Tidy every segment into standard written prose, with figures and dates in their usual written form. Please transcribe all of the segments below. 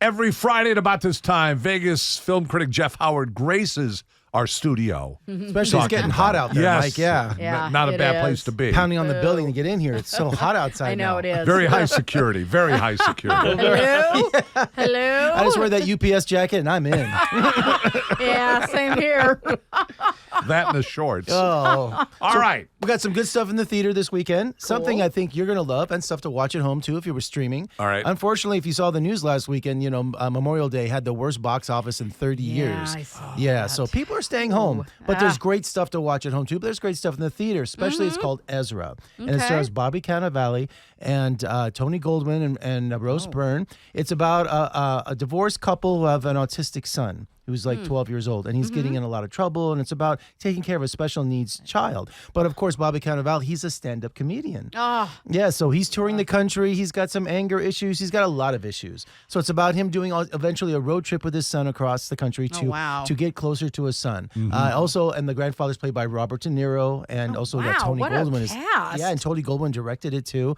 Every Friday at about this time, Vegas film critic Jeff Howard graces our studio. Especially it's getting hot out there, Yes. Mike. Yeah. Not a it bad is. place to be. Pounding on the building to get in here. It's so hot outside I know now. it is. Very high security. Very high security. Hello? Hello? I just wear that UPS jacket and I'm in. Yeah, same here. That and the shorts. Oh. All right. We got some good stuff in the theater this weekend. Something I think you're going to love and stuff to watch at home, too, if you were streaming. All right. Unfortunately, if you saw the news last weekend, Memorial Day had the worst box office in 30 years. I saw Yeah, that. so people are staying home. But there's great stuff to watch at home, too. But there's great stuff in the theater, especially it's called Ezra. And it stars Bobby Cannavale and Tony Goldwyn and Rose Byrne. It's about a divorced couple who have an autistic son who's like 12 years old, and he's getting in a lot of trouble, and it's about taking care of a special needs child. But of course, Bobby Cannavale, he's a stand-up comedian. Oh. Yeah, so he's touring the country. He's got some anger issues. He's got a lot of issues. So it's about him doing eventually a road trip with his son across the country to get closer to his son. Also, and the grandfather's played by Robert De Niro, and also got Tony what a Goldwyn. cast. Yeah, and Tony Goldwyn directed it too.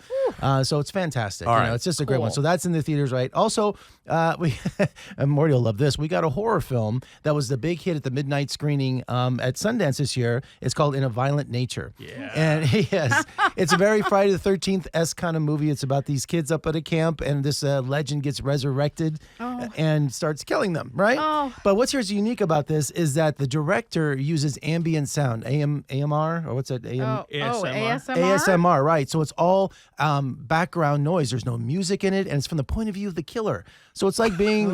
So it's fantastic. All right. It's just a great one. So that's in the theaters, right? Also, and Morty will love this. We got a horror film that was the big hit at the midnight screening at Sundance this year. It's called In a Violent Nature. Yeah. And yes, it's a very Friday the 13th-esque kind of movie. It's about these kids up at a camp, and this legend gets resurrected and starts killing them, right? Oh. But what's here's unique about this is that the director uses ambient sound, AMR, or what's that? ASMR? ASMR, right. So it's all background noise. There's no music in it, and it's from the point of view of the killer. So it's like being,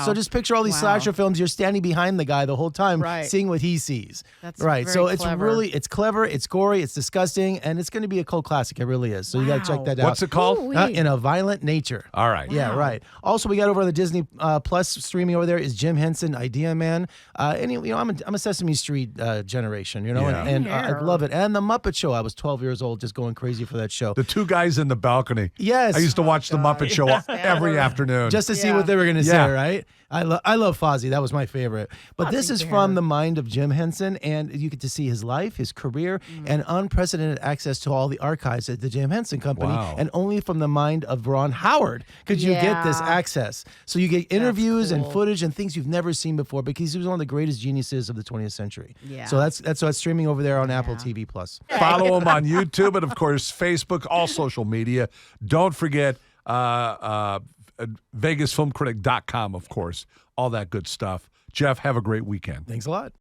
so just picture all these slasher films. You're standing behind the guy the whole time, seeing what he sees. That's right. very So it's clever. it's clever, it's gory, it's disgusting, and it's going to be a cult classic. It really is. So you got to check that out. What's it called? In a Violent Nature. All right. Yeah, right. Also, we got over on the Disney Plus streaming over there is Jim Henson, Idea Man. And I'm a Sesame Street generation, and I love it. And the Muppet Show. I was 12 years old, just going crazy for that show. The two guys in the balcony. Yes. I used to watch the Muppet Show every afternoon. Just to see what they were going to say, right? I love Fozzie. That was my favorite. But this is from the mind of Jim Henson, and you get to see his life, his career, and unprecedented access to all the archives at the Jim Henson Company, and only from the mind of Ron Howard could you get this access. So you get interviews and footage and things you've never seen before because he was one of the greatest geniuses of the 20th century. Yeah. So that's what's streaming over there on Apple TV Plus. Follow him on YouTube and, of course, Facebook, all social media. Don't forget VegasFilmCritic.com, of course, all that good stuff. Jeff, have a great weekend. Thanks a lot.